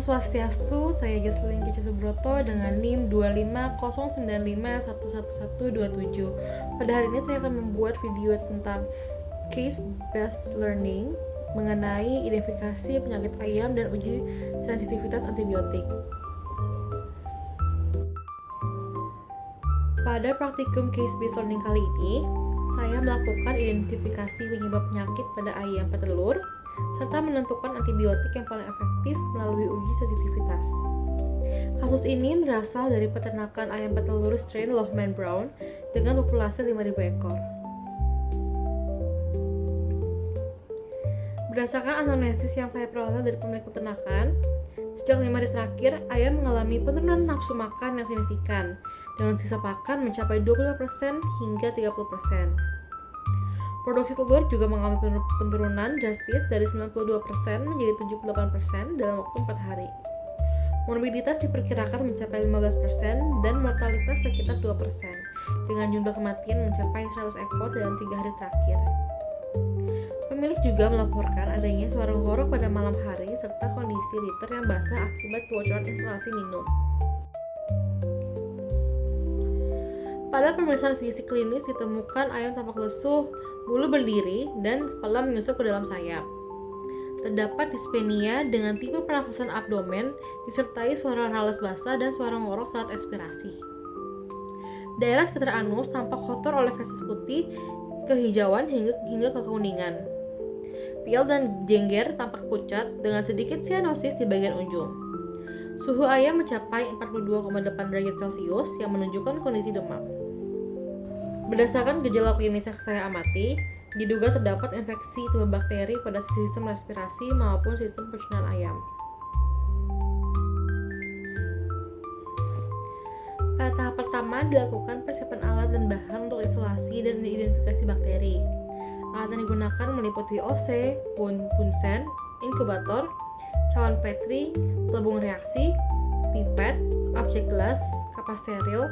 Swastiastu, saya Jocelyn Kici Subroto dengan NIM 25095111127. Pada hari ini saya akan membuat video tentang case-based learning mengenai identifikasi penyakit ayam dan uji sensitivitas antibiotik. Pada praktikum case-based learning kali ini, saya melakukan identifikasi penyebab penyakit pada ayam petelur serta menentukan antibiotik yang paling efektif melalui uji sensitivitas. Kasus ini berasal dari peternakan ayam petelur strain Lohmann Brown dengan populasi 5.000 ekor. Berdasarkan anamnesis yang saya peroleh dari pemilik peternakan, sejak 5 hari terakhir, ayam mengalami penurunan nafsu makan yang signifikan, dengan sisa pakan mencapai 25% hingga 30%. Produksi telur juga mengalami penurunan drastis dari 92% menjadi 78% dalam waktu 4 hari. Morbiditas diperkirakan mencapai 15% dan mortalitas sekitar 2%, dengan jumlah kematian mencapai 100 ekor dalam 3 hari terakhir. Pemilik juga melaporkan adanya suara ngorok pada malam hari serta kondisi liter yang basah akibat kebocoran instalasi minum. Pada pemeriksaan fisik klinis ditemukan ayam tampak lesuh, bulu berdiri, dan kepala menyusup ke dalam sayap. Terdapat dispenia dengan tipe pernafasan abdomen disertai suara rales basah dan suara ngorok saat ekspirasi. Daerah sekitar anus tampak kotor oleh feses putih, kehijauan hingga kekuningan. Piel dan jengger tampak pucat dengan sedikit sianosis di bagian ujung. Suhu ayam mencapai 42,8 derajat Celcius yang menunjukkan kondisi demam. Berdasarkan gejala klinis yang saya amati, diduga terdapat infeksi tipe bakteri pada sistem respirasi maupun sistem pencernaan ayam. Pada tahap pertama dilakukan persiapan alat dan bahan untuk isolasi dan identifikasi bakteri. Alat yang digunakan meliputi OC, Bunsen, inkubator, cawan Petri, telebung reaksi, pipet, objek gelas, kapas steril,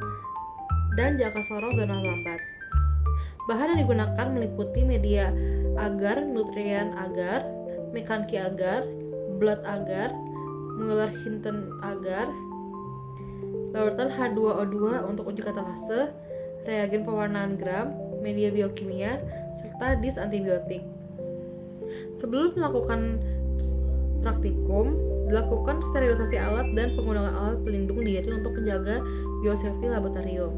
dan jangka sorong zona lambat. Bahan yang digunakan meliputi media agar, nutrien agar, Mechanki agar, blood agar, Mueller-Hinton agar, larutan H2O2 untuk uji katalase, reagen pewarnaan gram, media biokimia, serta dis antibiotik. Sebelum melakukan praktikum, dilakukan sterilisasi alat dan penggunaan alat pelindung diri untuk menjaga biosafety laboratorium.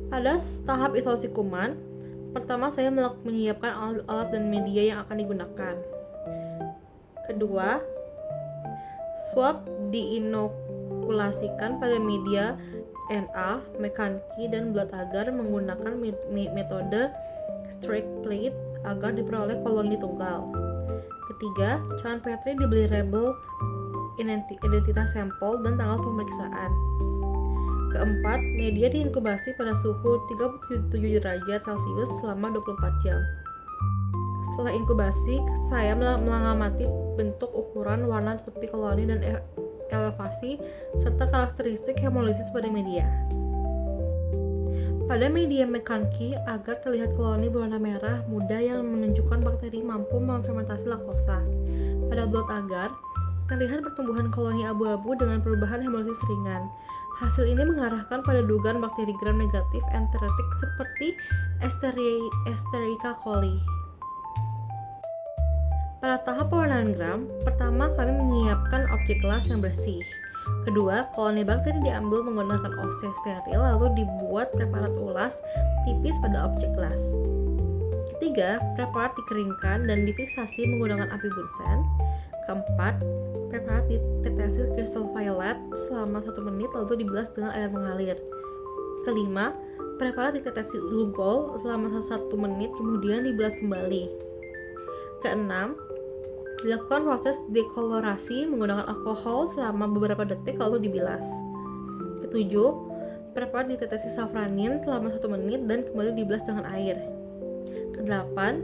Pada tahap isolasi kuman, pertama saya menyiapkan alat dan media yang akan digunakan. Kedua, swab diinokulasikan pada media Na, Mechanki, dan blood agar menggunakan metode straight plate agar diperoleh koloni tunggal. Ketiga, cawan Petri diberi label identitas sampel dan tanggal pemeriksaan. Keempat, media diinkubasi pada suhu 37 derajat Celcius selama 24 jam. Setelah inkubasi, saya mengamati bentuk, ukuran, warna tepi koloni, dan elevasi, serta karakteristik hemolisis pada media. Pada media Mechanki agar terlihat koloni berwarna merah muda yang menunjukkan bakteri mampu memfermentasi laktosa. Pada blood agar, terlihat pertumbuhan koloni abu-abu dengan perubahan hemolisis ringan. Hasil ini mengarahkan pada dugaan bakteri gram negatif enterotik seperti Escherichia coli. Pada tahap pewarnaan gram, pertama kami menyiapkan objek gelas yang bersih. Kedua, koloni bakteri diambil menggunakan OC steril lalu dibuat preparat ulas tipis pada objek gelas. Ketiga, preparat dikeringkan dan difiksasi menggunakan api Bunsen. Keempat, preparat ditetesi kristal violet selama 1 menit lalu dibilas dengan air mengalir. Kelima, preparat ditetesi Lugol selama 1 menit kemudian dibilas kembali. Keenam, dilakukan proses dekolorasi menggunakan alkohol selama beberapa detik lalu dibilas. Ketujuh, preparat ditetesi safranin selama 1 menit dan kembali dibilas dengan air. Kedelapan,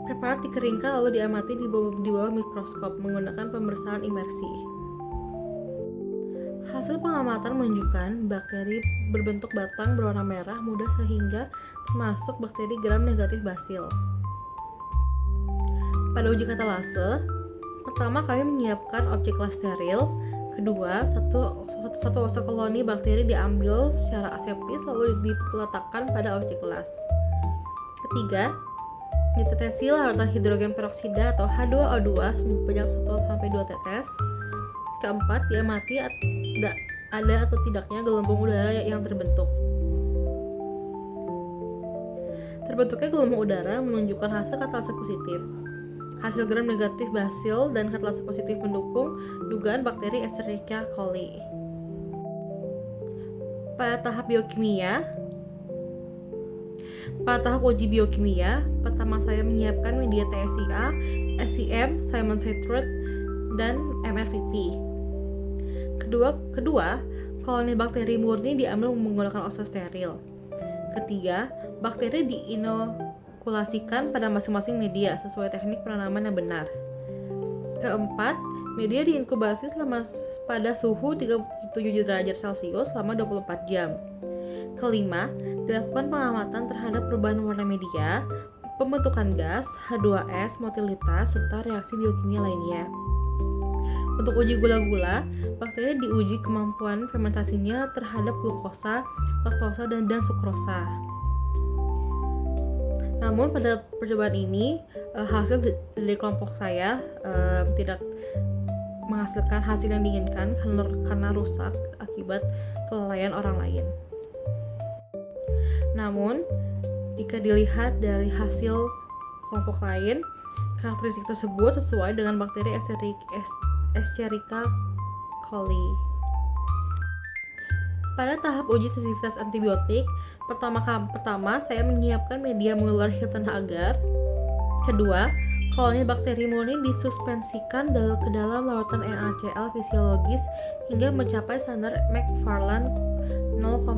preparat dikeringkan lalu diamati di bawah mikroskop menggunakan pemeriksaan imersi. Hasil pengamatan menunjukkan bakteri berbentuk batang berwarna merah muda sehingga termasuk bakteri gram negatif basil. Pada uji katalase, Pertama, kami menyiapkan objek kelas steril. Kedua, satu koloni bakteri diambil secara aseptis lalu diletakkan pada objek kelas. Ketiga, ditetesi larutan hidrogen peroksida atau H2O2 sebanyak 1-2 tetes. Keempat, diamati ada atau tidaknya gelembung udara yang terbentuk. Terbentuknya gelembung udara menunjukkan hasil katalase positif. Hasil gram negatif basil dan katalase positif mendukung dugaan bakteri Escherichia coli. Pada tahap uji biokimia, pertama saya menyiapkan media TSIA, SCM, Simon citrate, dan MRVP. Kedua, koloni bakteri murni diambil menggunakan oso steril. Ketiga, bakteri diinokulasikan pada masing-masing media sesuai teknik penanaman yang benar. Keempat, media diinkubasi pada suhu 37 derajat Celcius selama 24 jam. Kelima, dilakukan pengamatan terhadap perubahan warna media, pembentukan gas, H2S, motilitas, serta reaksi biokimia lainnya. Untuk uji gula-gula, bakteri diuji kemampuan fermentasinya terhadap glukosa, laktosa, dan sukrosa. Namun pada percobaan ini, hasil dari kelompok saya tidak menghasilkan hasil yang diinginkan karena rusak akibat kelalaian orang lain. Namun, jika dilihat dari hasil kelompok lain, karakteristik tersebut sesuai dengan bakteri Escherichia coli. Pada tahap uji sensitivitas antibiotik, pertama saya menyiapkan media Mueller-Hilton agar. Kedua, koloni bakteri murni disuspensikan ke dalam larutan NaCl fisiologis hingga mencapai standar Macfarlane 0,5.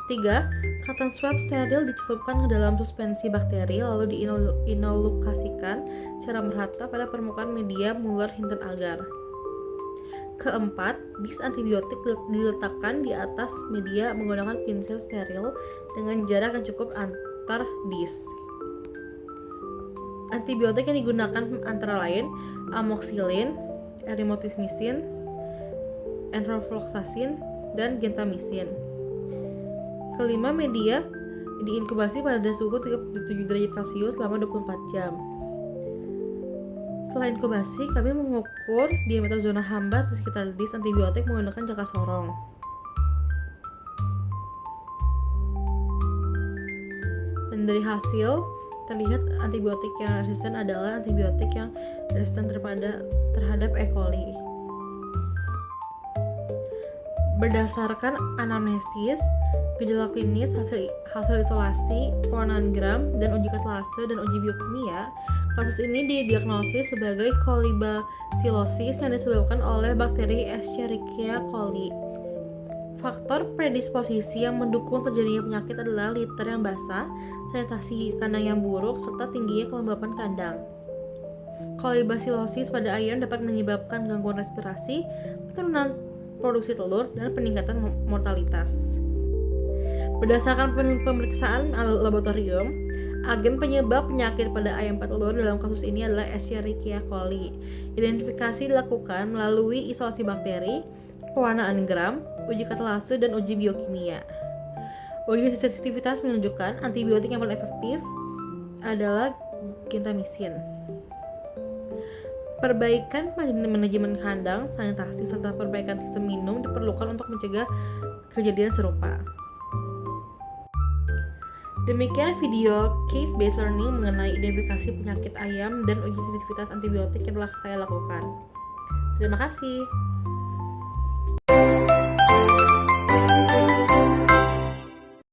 Ketiga, cotton swab steril dicelupkan ke dalam suspensi bakteri lalu diinokasikan secara merata pada permukaan media Mueller-Hilton agar. Keempat, dis antibiotik diletakkan di atas media menggunakan pinsel steril dengan jarak yang cukup antar dis. Antibiotik yang digunakan antara lain amoxicillin, erythromycin, enrofloxacin, dan gentamicin. Kelima, media diinkubasi pada suhu 37 derajat Celcius selama 24 jam. Setelah inkubasi, kami mengukur diameter zona hambat di sekitar dis antibiotik menggunakan jangka sorong. Dan dari hasil, terlihat antibiotik yang resisten adalah antibiotik yang resisten terhadap E. coli. Berdasarkan anamnesis, gejala klinis, hasil isolasi, pewarnaan gram, dan uji katalase dan uji biokimia, kasus ini didiagnosis sebagai kolibasilosis yang disebabkan oleh bakteri Escherichia coli. Faktor predisposisi yang mendukung terjadinya penyakit adalah liter yang basah, sanitasi kandang yang buruk, serta tingginya kelembapan kandang. Kolibasilosis pada ayam dapat menyebabkan gangguan respirasi, penurunan produksi telur, dan peningkatan mortalitas. Berdasarkan pemeriksaan laboratorium, agen penyebab penyakit pada ayam petelur dalam kasus ini adalah Escherichia coli. Identifikasi dilakukan melalui isolasi bakteri, pewarnaan gram, uji katalase, dan uji biokimia. Uji sensitivitas menunjukkan antibiotik yang paling efektif adalah gentamicin. Perbaikan manajemen kandang, sanitasi, serta perbaikan sistem minum diperlukan untuk mencegah kejadian serupa. Demikian video case-based learning mengenai identifikasi penyakit ayam dan uji sensitivitas antibiotik yang telah saya lakukan. Terima kasih.